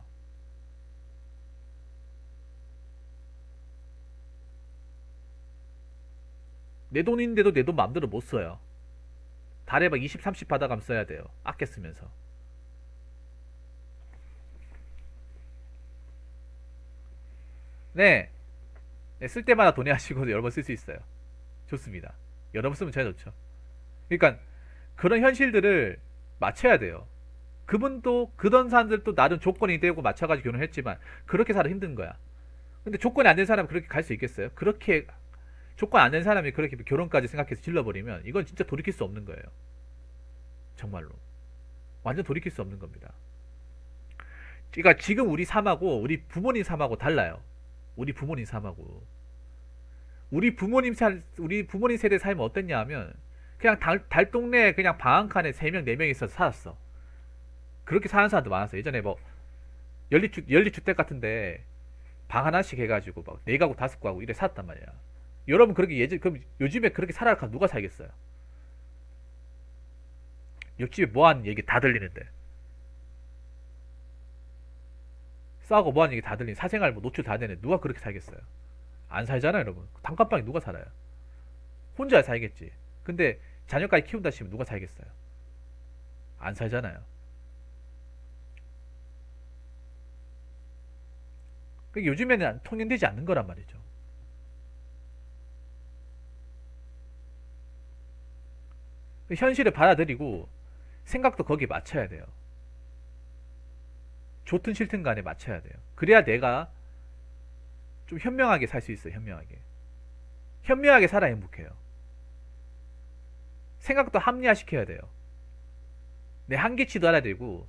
내 돈인데도 내 돈 마음대로 못 써요. 달에 막 20, 30 받아가면 써야 돼요. 아껴 쓰면서. 네. 네, 쓸 때마다 돈이 하시고 여러 번 쓸 수 있어요. 좋습니다. 여러 번 쓰면 제일 좋죠. 그러니까 그런 현실들을 맞춰야 돼요. 그분도 그런 사람들도 나름 조건이 되고 맞춰가지고 결혼했지만 그렇게 살아 힘든 거야. 근데 조건이 안 된 사람은 그렇게 갈 수 있겠어요? 그렇게 조건 안 된 사람이 그렇게 결혼까지 생각해서 질러버리면 이건 진짜 돌이킬 수 없는 거예요. 정말로. 완전 돌이킬 수 없는 겁니다. 그러니까 지금 우리 삶하고 우리 부모님 삶하고 달라요. 우리 부모님 삶하고. 우리 부모님 세대 삶은 어땠냐 하면 그냥 달동네에 그냥 방 한 칸에 3명, 4명 있어서 살았어. 그렇게 사는 사람도 많았어. 예전에 뭐 연립주택 같은데 방 하나씩 해가지고 막 4가구 5가구 이래 살았단 말이야. 여러분 그렇게 그럼 요즘에 그렇게 살아갈 누가 살겠어요? 옆집에 뭐하는 얘기 다 들리는데. 싸우고 뭐하는 얘기 다 들리는 사생활 뭐 노출 다 되네. 누가 그렇게 살겠어요? 안 살잖아요 여러분. 단칸방에 누가 살아요? 혼자 살겠지. 근데 자녀까지 키운다 치면 누가 살겠어요? 안 살잖아요. 그러니까 요즘에는 통용되지 않는 거란 말이죠. 현실을 받아들이고 생각도 거기에 맞춰야 돼요. 좋든 싫든 간에 맞춰야 돼요. 그래야 내가 좀 현명하게 살 수 있어요. 현명하게. 현명하게 살아야 행복해요. 생각도 합리화시켜야 돼요. 내 한계치도 알아야 되고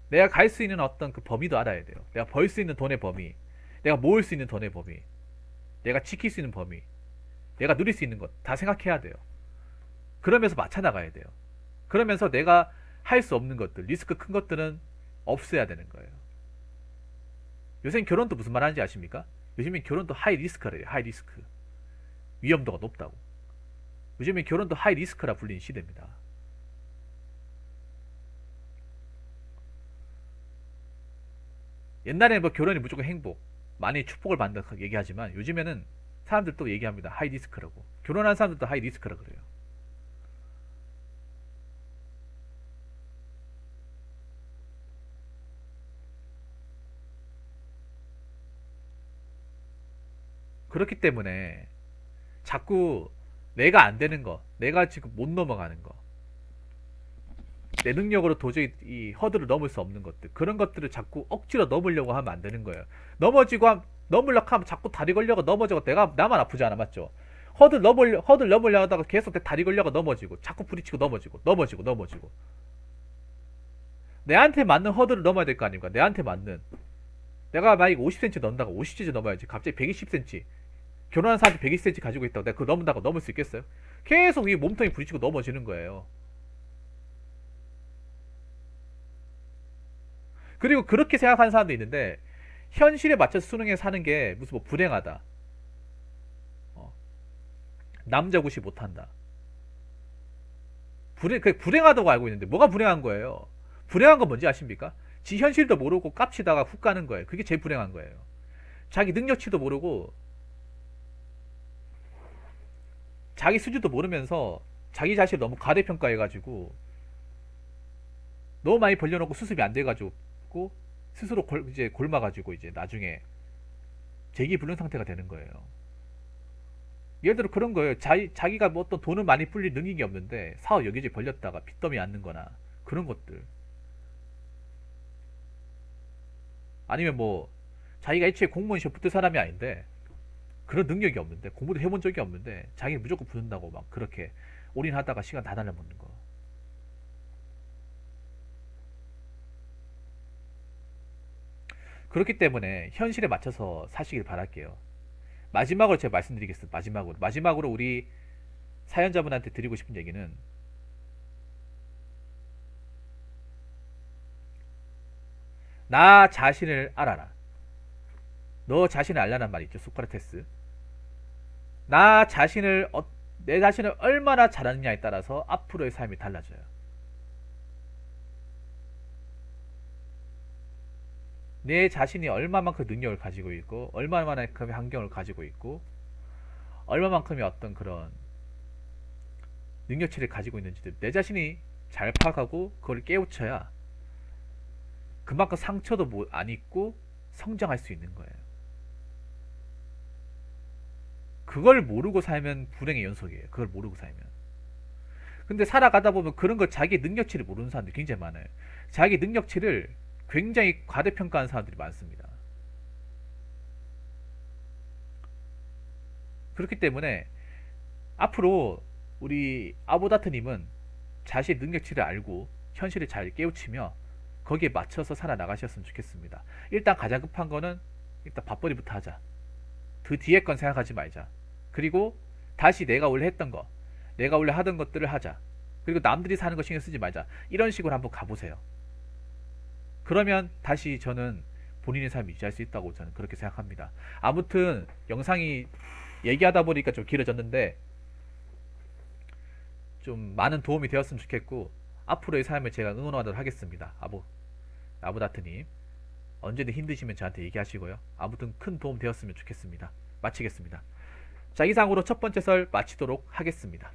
내가 갈 수 있는 어떤 그 범위도 알아야 돼요. 내가 벌 수 있는 돈의 범위, 내가 모을 수 있는 돈의 범위, 내가 지킬 수 있는 범위, 내가 누릴 수 있는 것 다 생각해야 돼요. 그러면서 맞춰 나가야 돼요. 그러면서 내가 할 수 없는 것들, 리스크 큰 것들은 없애야 되는 거예요. 요새는 결혼도 무슨 말 하는지 아십니까? 요즘엔 결혼도 하이 리스크래요. 하이 리스크. 위험도가 높다고. 요즘엔 결혼도 하이 리스크라 불리는 시대입니다. 옛날에는 뭐 결혼이 무조건 행복, 많이 축복을 받는다 얘기하지만 요즘에는 사람들도 얘기합니다. 하이 리스크라고. 결혼한 사람들도 하이 리스크라고 그래요. 그렇기 때문에 자꾸 내가 안 되는 거, 내가 지금 못 넘어가는 거, 내 능력으로 도저히 이 허들을 넘을 수 없는 것들, 그런 것들을 자꾸 억지로 넘으려고 하면 안 되는 거예요. 넘으려고 하면 자꾸 다리 걸려가 넘어지고 나만 아프지 않아, 맞죠? 허들 넘으려 하다가 계속 내 다리 걸려가 넘어지고, 자꾸 부딪히고 넘어지고. 내한테 맞는 허들을 넘어야 될 거 아닙니까? 내한테 맞는. 내가 만약 50cm 넘다가 50cm 넘어야지. 갑자기 120cm. 결혼한 사람이 120cm 가지고 있다고 내가 그거 넘는다고 넘을 수 있겠어요? 계속 이 몸통이 부딪히고 넘어지는 거예요. 그리고 그렇게 생각하는 사람도 있는데, 현실에 맞춰서 수능에 사는 게 무슨 뭐 불행하다. 어, 남자 구시 못한다. 불행하다고 알고 있는데 뭐가 불행한 거예요? 불행한 건 뭔지 아십니까? 지 현실도 모르고 깝치다가 훅 가는 거예요. 그게 제일 불행한 거예요. 자기 능력치도 모르고 자기 수준도 모르면서 자기 자신을 너무 과대평가해가지고 너무 많이 벌려놓고 수습이 안 돼가지고 스스로 이제 골마가지고 이제 나중에 재기불능 상태가 되는 거예요. 예를 들어 그런 거예요. 자기가 뭐 어떤 돈을 많이 불릴 능력이 없는데 사업 여기저기 벌렸다가 빚더미 않는 거나 그런 것들. 아니면 뭐 자기가 애초에 공무원 시험 붙을 사람이 아닌데 그런 능력이 없는데 공부도 해본 적이 없는데 자기는 무조건 붙는다고 막 그렇게 올인하다가 시간 다 날려먹는 거. 그렇기 때문에 현실에 맞춰서 사시길 바랄게요. 마지막으로 제가 말씀드리겠습니다. 마지막으로 우리 사연자분한테 드리고 싶은 얘기는, 나 자신을 알아라. 너 자신을 알라는 말 있죠, 소크라테스. 내 자신을 얼마나 잘하느냐에 따라서 앞으로의 삶이 달라져요. 내 자신이 얼마만큼 능력을 가지고 있고, 얼마만큼의 환경을 가지고 있고, 얼마만큼의 어떤 그런 능력치를 가지고 있는지를 내 자신이 잘 파악하고 그걸 깨우쳐야 그만큼 상처도 안 입고 성장할 수 있는 거예요. 그걸 모르고 살면 불행의 연속이에요. 그걸 모르고 살면. 근데 살아가다 보면 그런 걸 자기 능력치를 모르는 사람들이 굉장히 많아요. 자기 능력치를 굉장히 과대평가하는 사람들이 많습니다. 그렇기 때문에 앞으로 우리 아보다트님은 자신의 능력치를 알고 현실을 잘 깨우치며 거기에 맞춰서 살아나가셨으면 좋겠습니다. 일단 가장 급한 거는 일단 밥벌이부터 하자. 그 뒤에 건 생각하지 말자. 그리고 다시 내가 원래 했던 거, 내가 원래 하던 것들을 하자. 그리고 남들이 사는 거 신경 쓰지 말자. 이런 식으로 한번 가보세요. 그러면 다시 저는 본인의 삶을 유지할 수 있다고 저는 그렇게 생각합니다. 아무튼 영상이 얘기하다 보니까 좀 길어졌는데 좀 많은 도움이 되었으면 좋겠고, 앞으로의 삶을 제가 응원하도록 하겠습니다. 아부다트님, 언제든 힘드시면 저한테 얘기하시고요. 아무튼 큰 도움 되었으면 좋겠습니다. 마치겠습니다. 자, 이상으로 첫 번째 설 마치도록 하겠습니다.